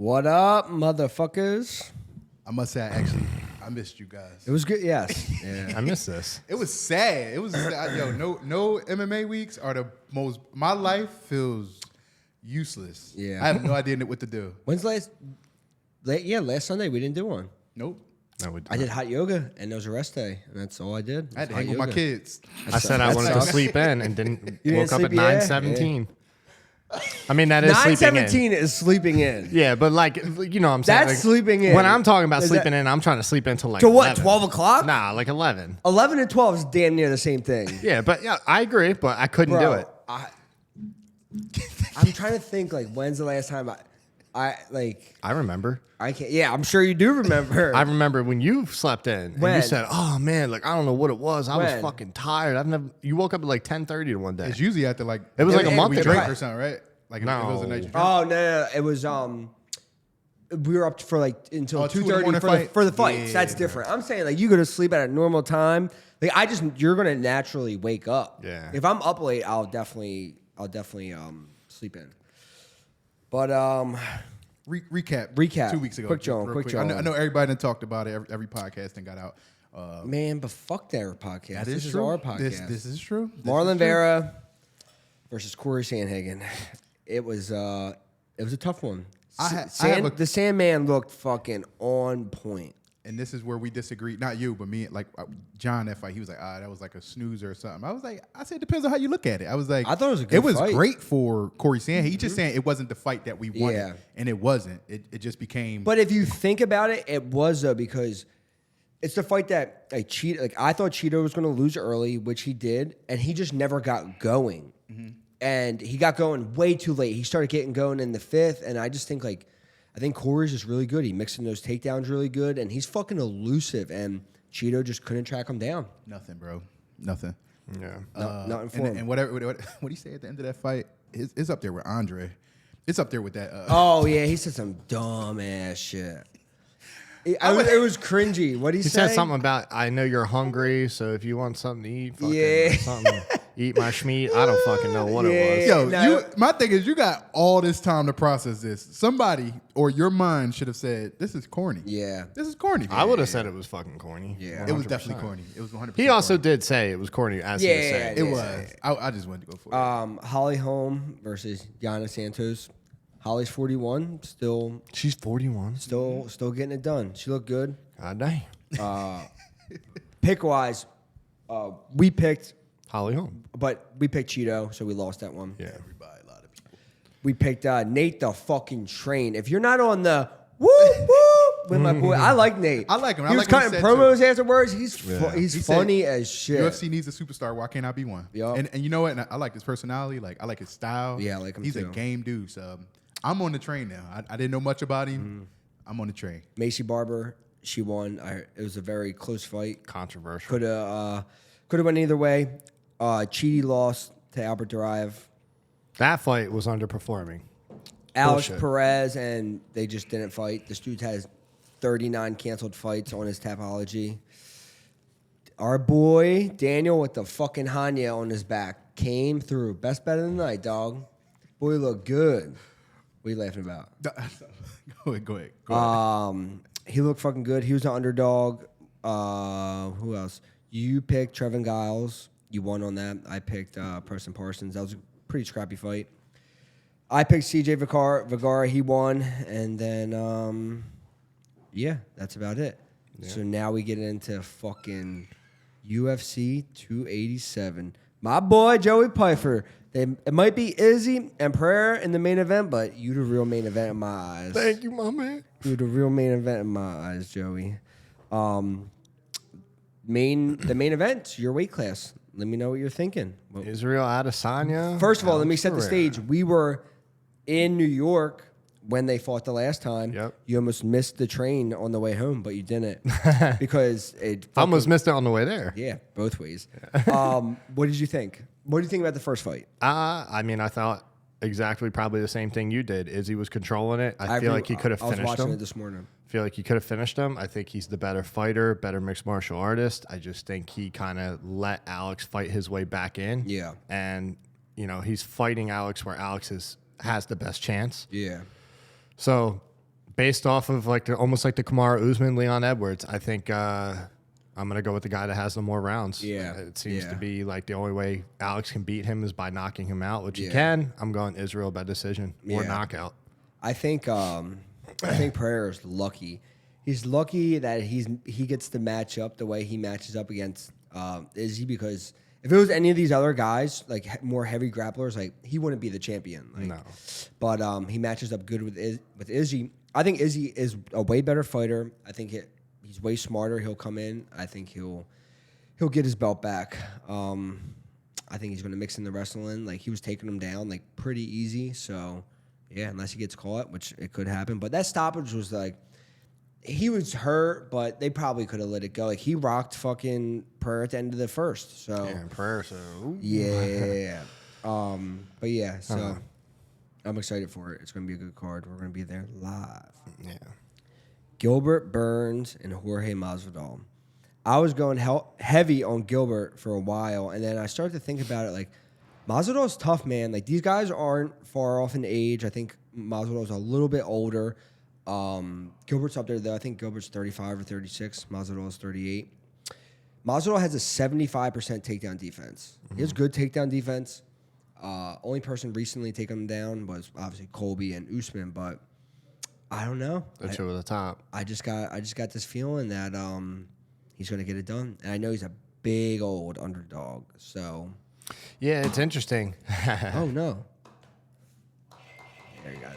What up, motherfuckers? I must say, I missed you guys. It was good, yes. Yeah. I miss this. It was sad. It was yo, no MMA weeks are the most. My life feels useless. Yeah. I have no idea what to do. When's last Sunday we didn't do one. Nope. No, I did hot yoga, and it was a rest day, and that's all I did. I had to hang with my kids. I said I wanted to sleep in and didn't You woke didn't up at sleep? 9:17. I mean, that is sleeping in. 9:17 is sleeping in. Yeah, but like, you know what I'm saying? That's like, sleeping in. When I'm talking about Is sleeping that- in, I'm trying to sleep until like To what, 11. 12 o'clock? Nah, like 11. 11 and 12 is damn near the same thing. Yeah, but yeah, I agree, but I couldn't do it. I'm trying to think, like, when's the last time I remember. I can't. Yeah, I'm sure you do remember. I remember when you slept in and When? you said, "Oh man, like I don't know what it was. I was When? fucking tired." You woke up at like 10:30 to one day. It's usually after like It was like a month we ago. drink or something, right? Like No. it was a night you drink. Oh no, it was we were up for like until 2 in the 2:30 morning for the fights. Yeah, That's different. I'm saying like you go to sleep at a normal time. Like you're gonna naturally wake up. Yeah. If I'm up late, I'll definitely sleep in. But Recap 2 weeks ago. Quick John, real quick John. I know everybody done talked about it. Every podcast and got out. Man, but fuck their podcast. That This is is true. our podcast. This is true. This Marlon is true. Vera versus Corey Sandhagen. It was a tough one. The Sandman looked fucking on point. And this is where we disagree. Not you, but me. Like John, that fight, he was like, that was like a snoozer or something. I said, it depends on how you look at it. I was like, I thought it was a good It was fight. great for Corey Sandhagen. He's just saying it wasn't the fight that we wanted. Yeah. And it wasn't. It just became. But if you think about it, it was though because it's the fight that I thought Cheeto was going to lose early, which he did, and he just never got going. Mm-hmm. And he got going way too late. He started getting going in the fifth, and I just think I think Corey's just really good. He mixing those takedowns really good, and he's fucking elusive. And Cheeto just couldn't track him down. Nothing, bro. Nothing. Yeah. Nothing for him. And what he said at the end of that fight is up there with Andre. It's up there with that. Oh yeah, he said some dumb ass shit. It was cringy. What He said something about, I know you're hungry, so if you want something to eat, fucking something, eat my schmeat. I don't fucking know what it was. Yo, my thing is, you got all this time to process this. Somebody or your mind should have said, "This is corny." Yeah, this is corny. I would have said it was fucking corny. Yeah. It was 100%. definitely corny. It was 100%. He also did say it was corny, as he was saying. It was. I just wanted to go for it. Holly Holm versus Yanez Santos. Holly's 41, still She's 41. still getting it done. She looked good. God dang. Pick wise, we picked, Holly Holm. but we picked Cheeto, so we lost that one. Yeah. Everybody, a lot of people. We picked Nate the fucking Train. If you're not on the woo woo with my boy, I like Nate. I like him. He I was like what he cutting said, promos afterwards. He's He said, funny as shit. UFC needs a superstar. Why can't I be one? Yup. And you know what? And I like his personality. Like I like his style. Yeah, I like him He's too. a game dude. So I'm on the train now. I didn't know much about him. I'm on the train. Macy Barber, she won. It was a very close fight. Controversial. Could have went either way. Cheaty lost to Albert Duraev. That fight was underperforming. Alex Bullshit. Perez, and they just didn't fight. This dude has 39 canceled fights on his Tapology. Our boy Daniel with the fucking Hanya on his back came through. Best bet of the night, dog. Boy looked good. What are you laughing about? Go ahead. He looked fucking good. He was an underdog. Who else? You picked Trevin Giles. You won on that. I picked Preston Parsons. That was a pretty scrappy fight. I picked CJ Vergara. He won. And then, that's about it. Yeah. So now we get into fucking UFC 287. My boy, Joey Pyfer. It might be Izzy and Pereira in the main event, but you the real main event in my eyes. Thank you, my man. You the real main event in my eyes, Joey. The main event, your weight class. Let me know what you're thinking. Israel Adesanya. First of all, let me set the stage. We were in New York when they fought the last time. Yep. You almost missed the train on the way home, but you didn't because it. I almost missed it on the way there. Yeah, both ways. What did you think? What did you think about the first fight? I mean, I thought exactly probably the same thing you did. Izzy was controlling it. I feel like he could have finished him. I was watching it this morning. I feel like he could have finished him. I think he's the better fighter, better mixed martial artist. I just think he kind of let Alex fight his way back in. Yeah. And, he's fighting Alex where Alex has the best chance. Yeah. So based off of almost like the Kamaru Usman, Leon Edwards, I think I'm gonna go with the guy that has the more rounds. Yeah. It seems to be like the only way Alex can beat him is by knocking him out, which he Yeah. can. I'm going Israel by decision or Yeah. knockout. I think Pereira is lucky. He's lucky that he gets to match up the way he matches up against Izzy, because if it was any of these other guys, like more heavy grapplers, like he wouldn't be the champion. Like, No. But he matches up good with Izzy. I think Izzy is a way better fighter. I think he's way smarter. He'll come in. I think he'll get his belt back. I think he's going to mix in the wrestling. Like, he was taking him down like pretty easy. So yeah, unless he gets caught, which it could happen. But that stoppage was like, he was hurt, but they probably could have let it go. Like, he rocked fucking Pereira at the end of the first. So Yeah, Pereira. So yeah. But yeah, so I'm excited for it. It's going to be a good card. We're going to be there live. yeah. Gilbert Burns and Jorge Masvidal. I was going heavy on Gilbert for a while, and then I started to think about it. Like, Masvidal's tough, man. Like, these guys aren't far off in age. I think Masvidal's a little bit older. Gilbert's up there, though. I think Gilbert's 35 or 36. Masvidal's 38. Masvidal has a 75% takedown defense. He has good takedown defense. Only person recently taken him down was obviously Colby and Usman, but I don't know. They're two at the top. I just got this feeling that he's going to get it done, and I know he's a big old underdog. So Yeah, it's interesting. oh no, there you go.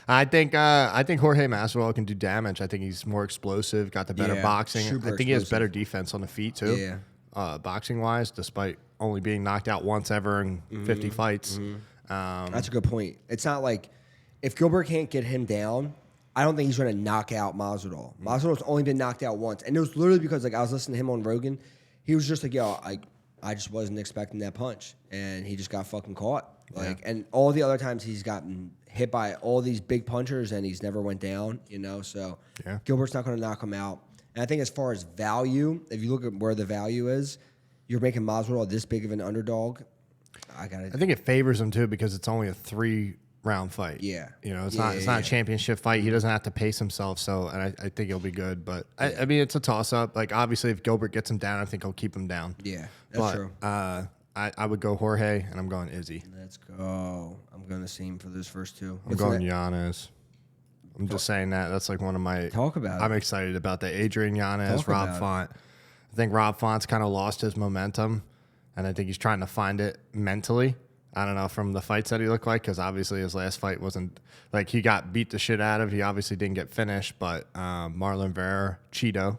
I think Jorge Masvidal can do damage. I think he's more explosive, got the better Yeah, boxing. super I think he has explosive. better defense on the feet too. Yeah. Boxing wise, despite only being knocked out once ever in 50 fights. That's a good point. It's not like if Gilbert can't get him down, I don't think he's going to knock out Masvidal. Masvidal's only been knocked out once, and it was literally because like I was listening to him on Rogan. He was just like, "Yo, I just wasn't expecting that punch," and he just got fucking caught. Like, and all the other times he's gotten hit by all these big punchers and he's never went down. You know, so Gilbert's not going to knock him out. And I think as far as value, if you look at where the value is, you're making Masvidal this big of an underdog. I think it favors him too because it's only a 3-round fight. Yeah. You know, it's not a championship fight. He doesn't have to pace himself. So, and I think he'll be good. But I mean, it's a toss up. Like, obviously, if Gilbert gets him down, I think he'll keep him down. Yeah, that's true. I would go Jorge, and I'm going Izzy. Let's go. I'm going the same for those first two. I'm going Yanez. I'm just saying that. That's like one of my... Talk about it. I'm excited about that. Adrian Yanez, Talk Rob about Font. I think Rob Font's kind of lost his momentum, and I think he's trying to find it mentally. I don't know, from the fights that he looked like, because obviously his last fight wasn't... Like, he got beat the shit out of. He obviously didn't get finished, but Marlon Vera, Cheeto,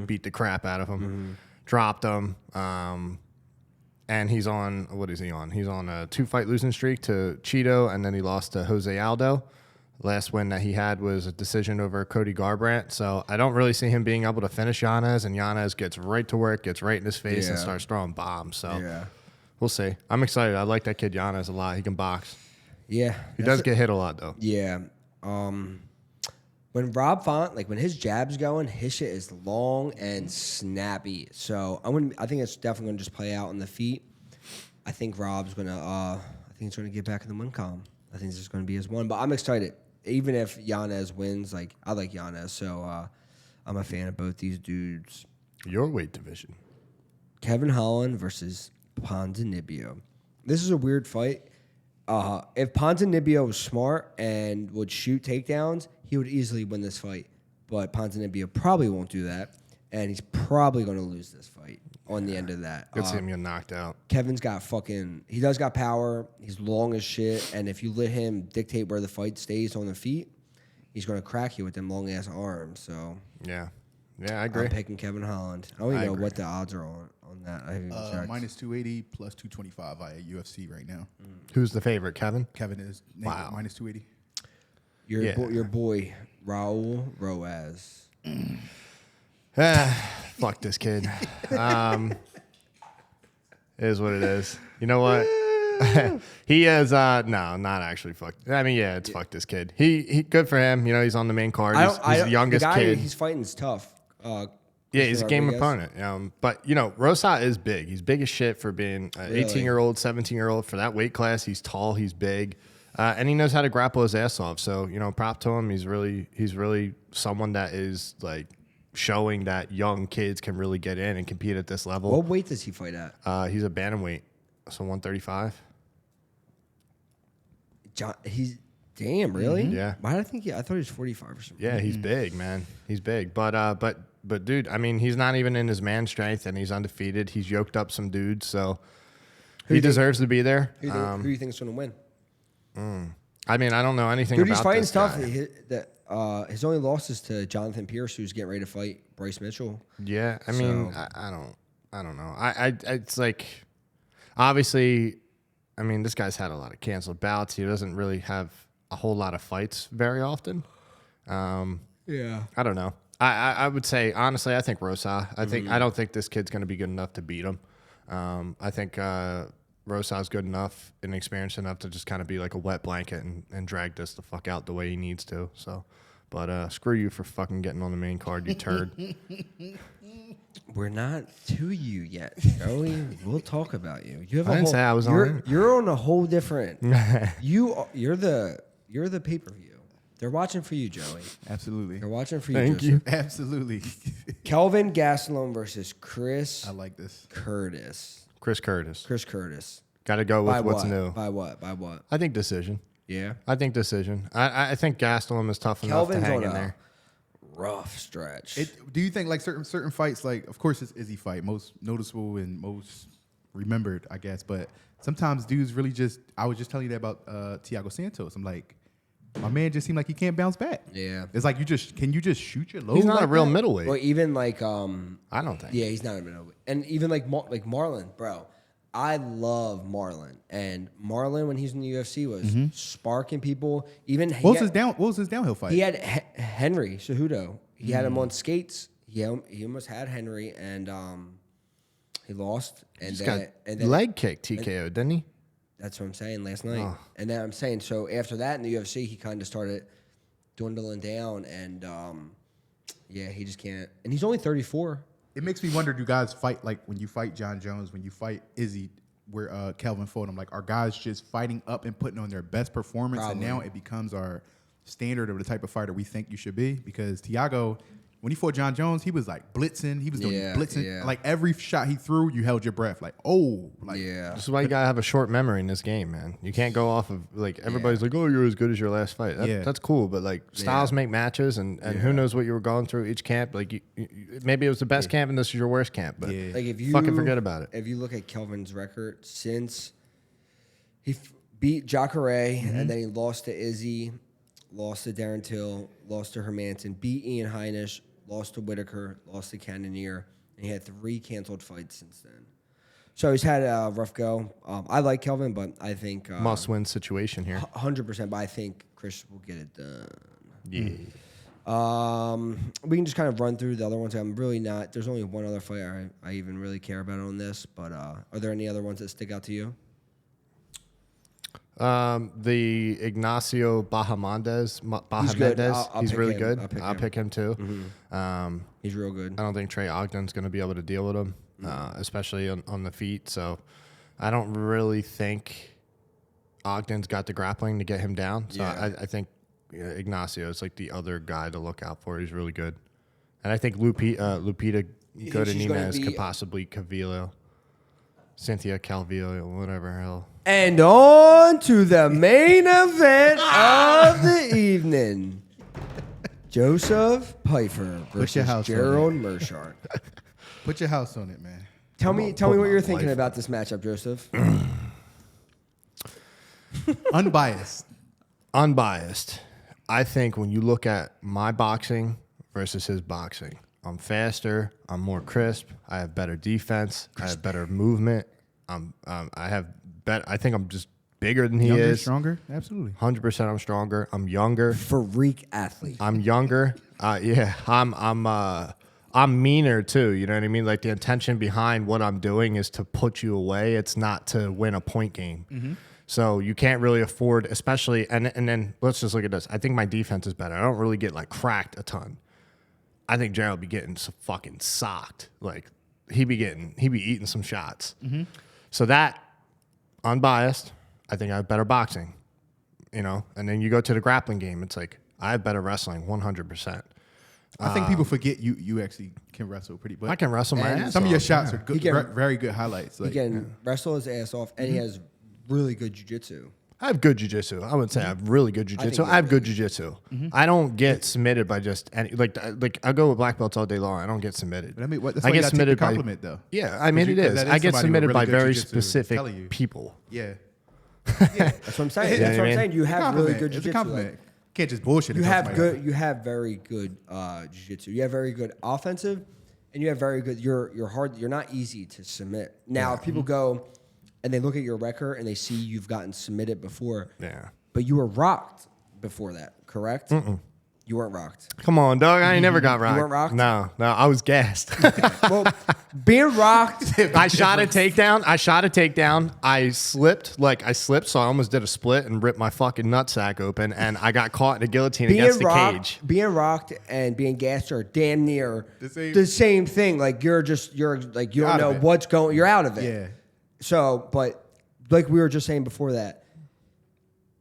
beat the crap out of him, dropped him, and he's on... What is he on? He's on a 2-fight losing streak to Cheeto, and then he lost to Jose Aldo. Last win that he had was a decision over Cody Garbrandt. So I don't really see him being able to finish Yanez, and Yanez gets right to work, gets right in his face, and starts throwing bombs. So we'll see. I'm excited. I like that kid Yanez a lot. He can box. Yeah. He does get hit a lot, though. Yeah. When Rob Font, like when his jab's going, his shit is long and snappy. So I think it's definitely going to just play out on the feet. I think Rob's going to, I think he's going to get back in the win column. I think this is going to be his one. But I'm excited. Even if Yanez wins, like I like Yanez, so I'm a fan of both these dudes. Your weight division. Kevin Holland versus Ponzinibbio. This is a weird fight. If Ponzinibbio was smart and would shoot takedowns, he would easily win this fight. But Ponzinibbio probably won't do that, and he's probably going to lose this fight on the end of that. Good see him get knocked out. Kevin's got he does got power. He's long as shit. And if you let him dictate where the fight stays on the feet, he's going to crack you with them long ass arms. So Yeah, I agree. I'm picking Kevin Holland. I don't even know what the odds are on that. I haven't even checked. Minus 280 plus 225 via UFC right now. Who's the favorite, Kevin? Kevin is minus 280. Your boy, Raul Rosas. Fuck this kid. It is what it is. You know what? He is no, not actually fuck. I mean, yeah, it's fuck this kid. He good for him. You know, he's on the main card. He's the youngest kid. He's fighting is tough. Yeah, he's a game opponent. But you know, Rosas is big. He's big as shit for being an 18-year-old, 17-year-old for that weight class. He's tall. He's big. And he knows how to grapple his ass off. So, prop to him. He's really someone that is like showing that young kids can really get in and compete at this level. What weight does he fight at? He's a bantamweight, so 135. Damn, really? Yeah. Why did I think? I thought he was 45 or something. Yeah, he's big, man. He's big. But dude, I mean, he's not even in his man strength, and he's undefeated. He's yoked up some dudes, so he deserves to be there. Who do you think is going to win? I mean, I don't know anything Dude, about he's fighting this stuff. guy. His only losses to Jonathan Pierce, who's getting ready to fight Bryce Mitchell. Yeah, I mean, I don't know. It's like, obviously, I mean, this guy's had a lot of canceled bouts. He doesn't really have a whole lot of fights very often. Yeah. I don't know. I would say, honestly, I think Rosas. I don't think this kid's going to be good enough to beat him. I think Rosas good enough and experienced enough to just kind of be like a wet blanket and drag this the fuck out the way he needs to. So, but screw you for fucking getting on the main card, you turd. We're not to you yet, Joey. We'll talk about you. You have I didn't say I was on. You're on a whole different. You're the pay-per-view. They're watching for you, Joey. Absolutely. They're watching for you. Thank Joseph. you. Absolutely. Kelvin Gastelum versus Chris. I like this. Curtis. Chris Curtis. Got to go with what's new. By what? I think decision. Yeah. I think decision. I think Gastelum is tough enough to hang in there. Rough stretch. Do you think like certain fights, like of course it's Izzy fight, most noticeable and most remembered, I guess, but sometimes dudes really just, I was just telling you that about Thiago Santos. I'm like, my man just seemed like he can't bounce back. Yeah. It's like can you just shoot your load? He's not like a real that? middleweight. Or even like I don't think. Yeah, he's not a middleweight. And even like Marlon, bro. I love Marlon, and Marlon when he's in the UFC was sparking people. Even what was his downhill fight? He had Henry Cejudo. He had him on skates. He almost had Henry, and he lost. And then leg kick TKO, didn't he? That's what I'm saying last night. Oh. And then I'm saying so after that in the UFC, he kind of started dwindling down, and yeah, he just can't. And he's only 34. It makes me wonder, do guys fight like when you fight John Jones, when you fight Izzy, where Kelvin fought him, like are guys just fighting up and putting on their best performance, Probably. and now it becomes our standard of the type of fighter we think you should be? Because Thiago, when he fought John Jones, he was like blitzing. He was doing blitzing. Yeah. Like every shot he threw, you held your breath. Like, oh. Like, yeah. This is why you got to have a short memory in this game, man. You can't go off of, like, everybody's like, oh, you're as good as your last fight. That's cool, but, like, styles make matches, and who knows what you were going through each camp. Like, you maybe it was the best camp, and this is your worst camp, but like if you fucking forget about it. If you look at Kelvin's record since he beat Jacare, and then he lost to Izzy, lost to Darren Till, lost to Hermanson, beat Ian Heinisch, lost to Whitaker, lost to Cannonier, and he had 3 canceled fights since then. So he's had a rough go. I like Kelvin, but I think Must-win situation here. 100%, but I think Chris will get it done. Yeah. We can just kind of run through the other ones. I'm really not. There's only one other fight I even really care about on this, but are there any other ones that stick out to you? The Ignacio Bahamondes. He's good. He's really good. I'll pick him too. Mm-hmm. He's real good. I don't think Trey Ogden's going to be able to deal with him, especially on the feet. So I don't really think Ogden's got the grappling to get him down. So I think Ignacio is like the other guy to look out for. He's really good. And I think Lupita Godinez could possibly Calvillo. Cynthia, Calvillo, whatever hell. And on to the main event of the evening. Joseph Pyfer versus GERALD MEERSCHAERT. Put your house on it, man. Tell me what you're thinking about this matchup, Joseph. Unbiased. I think when you look at my boxing versus his boxing, I'm faster. I'm more crisp. I have better defense. I have better movement. I think I'm just bigger than he is. Stronger? Absolutely. 100% I'm stronger. I'm younger. Freak athlete. I'm younger. I'm meaner too. You know what I mean? Like the intention behind what I'm doing is to put you away. It's not to win a point game. Mm-hmm. So you can't really afford, especially, and then let's just look at this. I think my defense is better. I don't really get like cracked a ton. I think Gerald be getting some fucking socked. Like he be eating some shots. Mm-hmm. So that, unbiased, I think I have better boxing. and then you go to the grappling game. It's like, I have better wrestling 100%. I think people forget you actually can wrestle pretty. But I can wrestle my ass some of your off, shots are He good, can- very good highlights. He Like, can wrestle his ass off, and he has really good jiu-jitsu. I have good jiu-jitsu. I wouldn't say I have really good jiu-jitsu. you I have good jiu-jitsu. I don't get submitted by just any, like I go with black belts all day long. I don't don't get submitted. but I mean, that's I why you get gotta take the submitted by compliment though. Yeah, I mean, it Because is. that is I get somebody with submitted really by good very jiu-jitsu specific telling you. people. Yeah, That's what I'm saying. Yeah, That's what I I'm mean, saying. You have really good It's a jiu-jitsu. compliment. Like, Can't just bullshit. you and have talk good. about You have very good jiu-jitsu. You have very good offensive, and you have very good. You're hard. You're not easy to submit. Now, if people go and they look at your record and they see you've gotten submitted before, Yeah. but you were rocked before that, correct? You weren't rocked. Come on, dog. I ain't never got rocked. weren't rocked? No, I was gassed. Well, being rocked. I shot a takedown. I slipped, so I almost did a split and ripped my fucking nutsack open, and I got caught in a guillotine against the cage. Being rocked and being gassed are damn near The the same- same thing. Like you're like you don't out of know it. what's going. You're out of it. Yeah. So, but like we were just saying before that,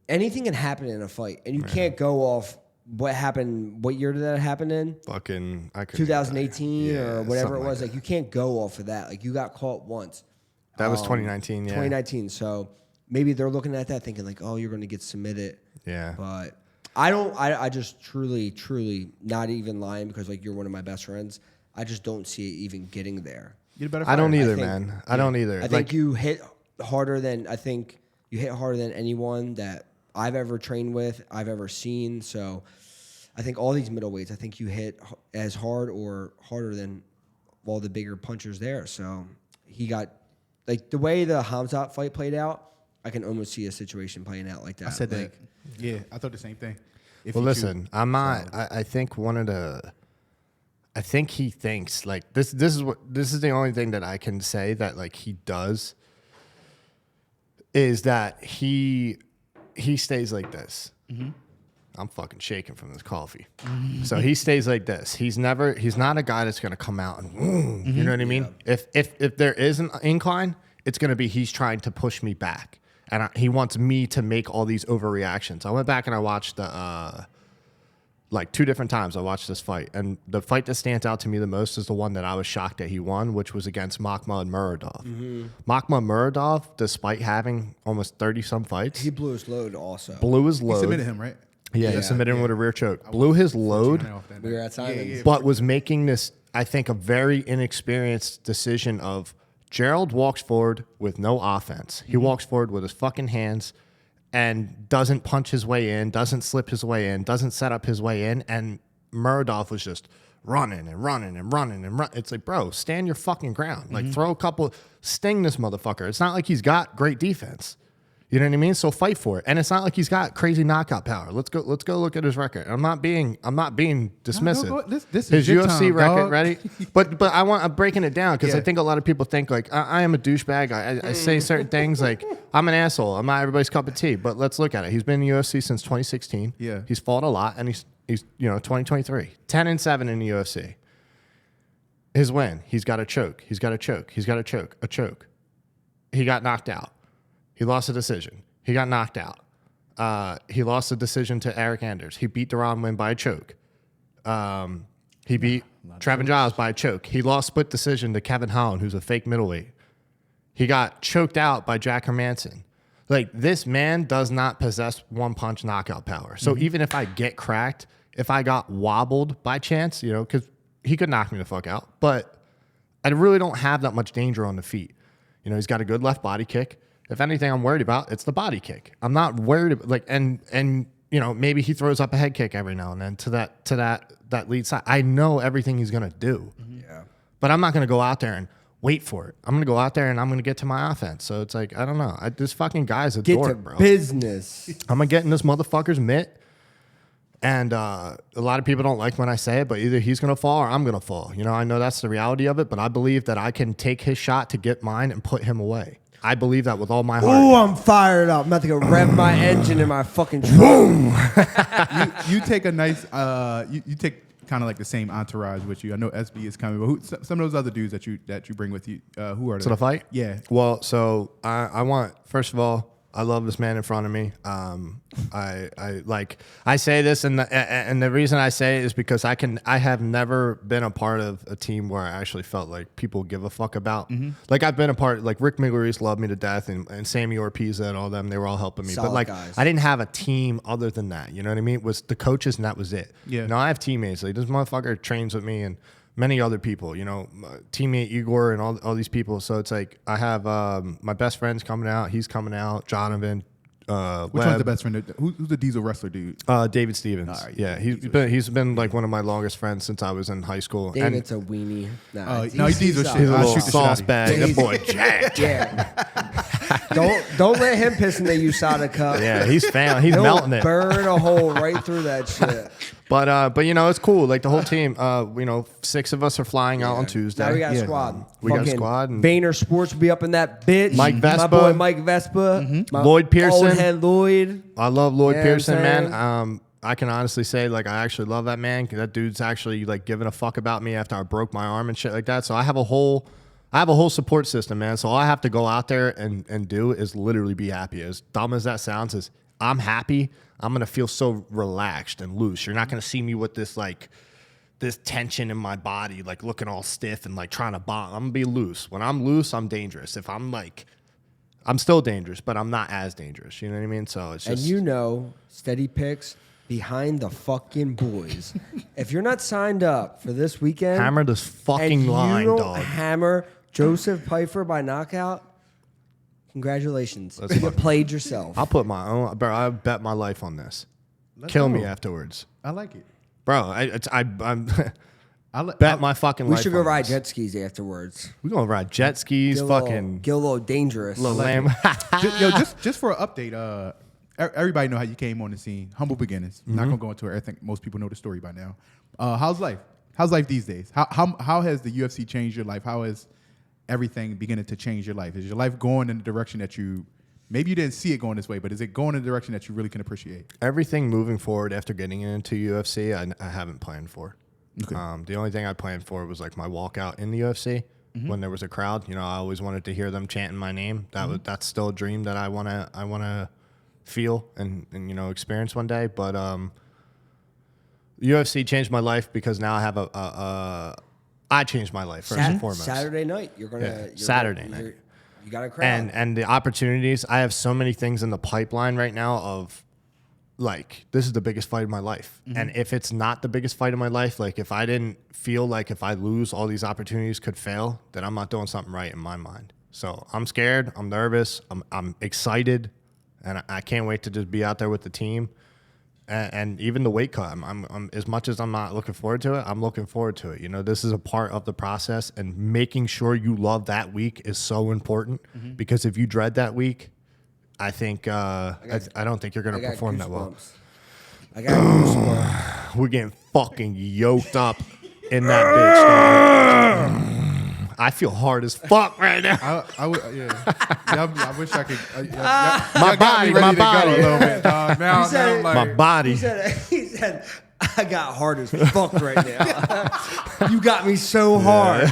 anything can happen in a fight, and you can't go off what happened. What year did that happen in? Fucking, I could. 2018 or whatever it something was. like Like you can't go off of that. Like you got caught once. That was 2019. Yeah. 2019. So maybe they're looking at that thinking like, oh, you're going to get submitted. Yeah. But I don't. I just truly not even lying because like you're one of my best friends. I just don't see it even getting there. You're a better I don't fighter. either, think- man. I don't either. I think you hit harder than anyone that I've ever trained with, I've ever seen. So I think all these middleweights, I think you hit as hard or harder than all the bigger punchers there. So he got like the way the Hamzat fight played out. I can almost see a situation playing out like that. I said like, that. Yeah, I thought the same thing. If Well, you listen, I'm not. I think I think he thinks like this. This is the only thing that I can say that like he does is that he stays like this. I'm fucking shaking from this coffee. So he stays like this. He's not a guy that's gonna come out and you know what I mean. If there is an incline, it's gonna be he's trying to push me back, and he wants me to make all these overreactions. I went back and I watched the like 2 different times. I watched this fight, and the fight that stands out to me the most is the one that I was shocked that he won, which was against Makhmud Muradov. Makhmud Muradov, despite having almost 30 some fights, he blew his load also. blew his He load. submitted him, right? Yeah, he submitted him with a rear choke. Blew his load, We were at Simon's. but was making this, I think, a very inexperienced decision of GERALD walks forward with no offense. He walks forward with his fucking hands and doesn't punch his way in, doesn't slip his way in, doesn't set up his way in. And Muradov was just running and running and running and running. It's like, bro, stand your fucking ground. Like, throw a couple, sting this motherfucker. It's not like he's got great defense. You know what I mean? So fight for it. And it's not like he's got crazy knockout power. Let's go look at his record. I'm not being dismissive. No, this is His your UFC time, record, dog. ready? But I'm breaking it down because I Yeah. think a lot of people think like I am a douchebag. I say certain things like I'm an asshole. I'm not everybody's cup of tea. But let's look at it. He's been in the UFC since 2016. Yeah. He's fought a lot, and he's 2023, 10-7 in the UFC. His win, he's got a choke. He's got a choke. He's got a choke. He got knocked out. He lost a decision. He got knocked out. He lost a decision to Eric Anders. He beat Duran Win by a choke. He beat Trevin Giles by a choke. He lost split decision to Kevin Holland, who's a fake middleweight. He got choked out by Jack Hermanson. Like, this man does not possess one-punch knockout power. So even if I get cracked, if I got wobbled by chance, because he could knock me the fuck out, but I really don't have that much danger on the feet. He's got a good left body kick. If anything I'm worried about, it's the body kick. I'm not worried about, like, and maybe he throws up a head kick every now and then to that lead side. I know everything he's gonna do. Yeah. But I'm not gonna go out there and wait for it. I'm gonna go out there and I'm gonna get to my offense. So it's like, I don't know. This fucking guy's a Get dork, to bro. business. I'm gonna get in this motherfucker's mitt. And a lot of people don't like when I say it, but either he's going to fall or I'm going to fall. I know that's the reality of it, but I believe that I can take his shot to get mine and put him away. I believe that with all my heart. Oh, I'm fired up. I'm about to go rev my engine in my fucking truck. You take a nice, you take kind of like the same entourage with you. I know SB is coming, but some of those other dudes that you bring with you, who are they? To the fight? Yeah. Well, so I want, first of all, I love this man in front of me. I say this, and the reason I say it is because I have never been a part of a team where I actually felt like people give a fuck about. Like I've been a part, like Rick Miguelis loved me to death, and Sammy Orpiza and all them, they were all helping me. Solid but like guys. I didn't have a team other than that. You know what I mean? It was the coaches, and that was it. Yeah. I have teammates. Like this motherfucker trains with me, and many other people, teammate Igor and all these people. So it's like I have my best friend's coming out. He's coming out. Jonathan. Which one's the best friend? Who's the diesel wrestler dude? David Stevens. All right, yeah, he's been like one of my longest friends since I was in high school. David's a weenie. No, he's diesel shit. He's a I'll little shoot the shit sauce out of bag. That boy jacked. Yeah. Don't let him piss in the USADA cup. Yeah, he's He's He'll melting it. burn a hole right through that shit. But it's cool. Like the whole team. 6 of us are flying out on Tuesday. Now we got a squad. We got a Fucking squad. And VaynerSports will be up in that bitch. Mike Vespa. My boy Mike Vespa. My Lloyd Pearson. Old head Lloyd. I love Lloyd You know what I'm Pearson, saying? man. I can honestly say, like, I actually love that man. 'Cause that dude's actually like giving a fuck about me after I broke my arm and shit like that. So I have a whole support system, man. So all I have to go out there and do is literally be happy. As dumb as that sounds, is I'm happy. I'm gonna feel so relaxed and loose. You're not gonna see me with this tension in my body, like looking all stiff and like trying to bomb. I'm gonna be loose. When I'm loose, I'm dangerous. If I'm like, I'm still dangerous, but I'm not as dangerous. You know what I mean? So it's just. And steady picks behind the fucking boys. If you're not signed up for this weekend, Hammer this fucking and line, you don't dog. hammer Joseph Pyfer by knockout, congratulations. That's You fucking- played yourself. I'll put my own, bro. I bet my life on this. Kill me afterwards, I like it. bro. I'm I bet my fucking We life. should go on ride this. jet skis afterwards. We gonna ride jet skis, Get a fucking get a little dangerous. little lamb. just for an update, everybody know how you came on the scene. Humble beginnings. Not gonna go into it. I think most people know the story by now. How's life? How's life these days? How has the UFC changed your life? How has everything beginning to change your life? Is your life going in the direction that maybe you didn't see it going this way, but is it going in the direction that you really can appreciate? Everything moving forward after getting into UFC, I haven't planned for. Okay. The only thing I planned for was like my walkout in the UFC when there was a crowd. I always wanted to hear them chanting my name. That's still a dream that I wanna feel and experience one day. But UFC changed my life because now I have I changed my life first and foremost. Saturday night, you're gonna Saturday night. You got a crowd. And the opportunities. I have so many things in the pipeline right now of like, this is the biggest fight of my life. And if it's not the biggest fight of my life, like if I didn't feel like if I lose all these opportunities could fail, then I'm not doing something right in my mind. So I'm scared, I'm nervous, I'm excited, and I can't wait to just be out there with the team. And even the weight cut, I'm as much as I'm not looking forward to it, I'm looking forward to it. This is a part of the process, and making sure you love that week is so important because if you dread that week, I think I don't think you're going to perform that well. I got goosebumps. We're getting fucking yoked up in that bitch, dog. I feel hard as fuck right now. I wish I could. My body. A little bit, dog. Now I'm like, My body. He said, I got hard as fuck right now. You got me so hard.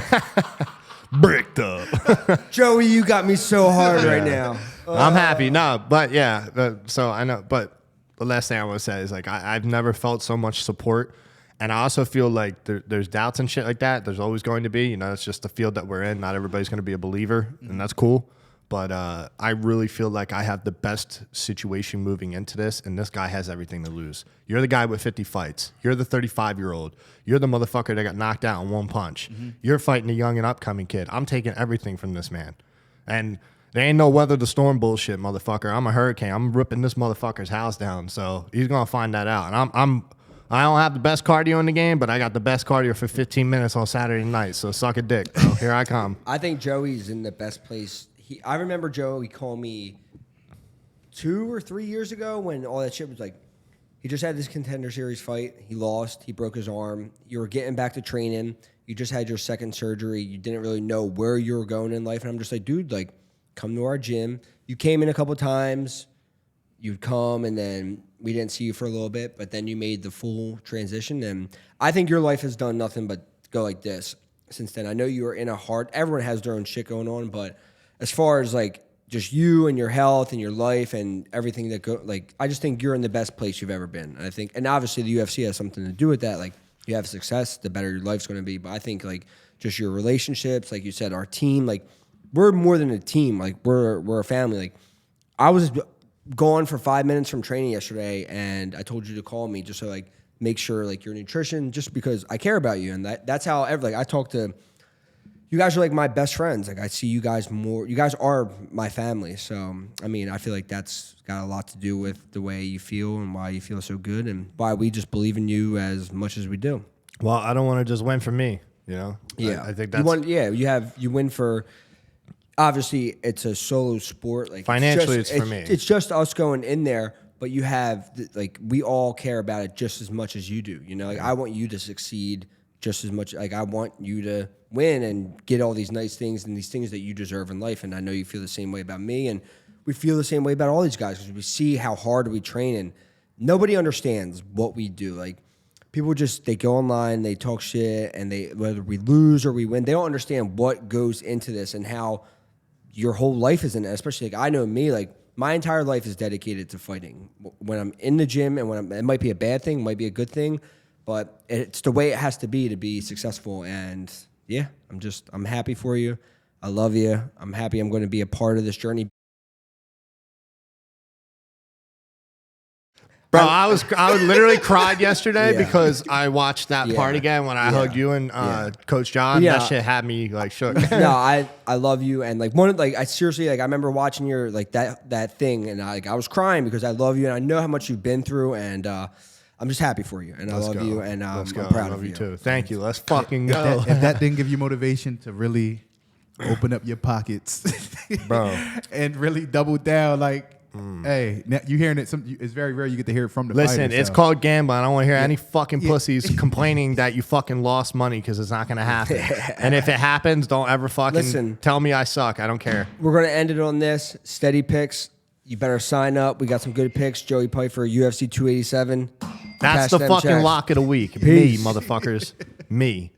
Bricked up. Joey, you got me so hard right now. I'm happy. No, but yeah. So I know. But the last thing I want to say is like I've never felt so much support. And I also feel like there's doubts and shit like that. There's always going to be. It's just the field that we're in. Not everybody's going to be a believer, and that's cool. But I really feel like I have the best situation moving into this, and this guy has everything to lose. You're the guy with 50 fights. You're the 35-year-old. You're the motherfucker that got knocked out in one punch. You're fighting a young and upcoming kid. I'm taking everything from this man. And there ain't no weather the storm bullshit, motherfucker. I'm a hurricane. I'm ripping this motherfucker's house down. So he's going to find that out. And I don't have the best cardio in the game, but I got the best cardio for 15 minutes on Saturday night. So suck a dick, bro. Here I come. I think Joey's in the best place. I remember Joey called me 2 or 3 years ago when all that shit was like, he just had this Contender Series fight. He lost. He broke his arm. You were getting back to training. You just had your second surgery. You didn't really know where you were going in life. And I'm just like, dude, like, come to our gym. You came in a couple times. You'd come, and then we didn't see you for a little bit, but then you made the full transition. And I think your life has done nothing but go like this since then. I know you were in a hard, everyone has their own shit going on, but as far as like just you and your health and your life and everything that I just think you're in the best place you've ever been. And I think, and obviously the UFC has something to do with that. Like, you have success, the better your life's going to be. But I think like just your relationships, like you said, our team, like we're more than a team. Like we're a family. Like I was gone for 5 minutes from training yesterday, and I told you to call me just so like make sure like your nutrition, just because I care about you. And that's how I talk to. You guys are like my best friends. Like I see you guys more. You guys are my family. So I mean, I feel like that's got a lot to do with the way you feel and why you feel so good and why we just believe in you as much as we do. Well, I don't want to just win for me. You know. Yeah, I think that's you win for. Obviously, it's a solo sport. Like financially, it's for me. It's just us going in there, but you have like we all care about it just as much as you do. You know, like I want you to succeed just as much. Like I want you to win and get all these nice things and these things that you deserve in life. And I know you feel the same way about me, and we feel the same way about all these guys because we see how hard we train, and nobody understands what we do. Like people they go online, they talk shit, and whether we lose or we win, they don't understand what goes into this and how your whole life is in it. Especially like I know me, like my entire life is dedicated to fighting. When I'm in the gym and it might be a bad thing, might be a good thing, but it's the way it has to be successful. And yeah, I'm happy for you. I love you. I'm happy I'm going to be a part of this journey. Bro, I literally cried yesterday because I watched that part again when I hugged you and Coach John. Yeah. That shit had me like shook. No, I love you, and like I seriously I remember watching your like that thing, and I was crying because I love you and I know how much you've been through, and I'm just happy for you, and I love you, and I'm proud of you too. Thank you. Let's fucking go. If that didn't give you motivation to really open up your pockets, bro, and really double down, like. Hey, now you hearing it? It's very rare you get to hear it from the Listen, fighter, it's so. called gambling. I don't want to hear any fucking pussies complaining that you fucking lost money because it's not going to happen. And if it happens, don't ever fucking tell me I suck. I don't care. We're going to end it on this. Steady picks. You better sign up. We got some good picks. Joey Pyfer, UFC 287. That's the fucking lock of the week. Peace. Me, motherfuckers. Me.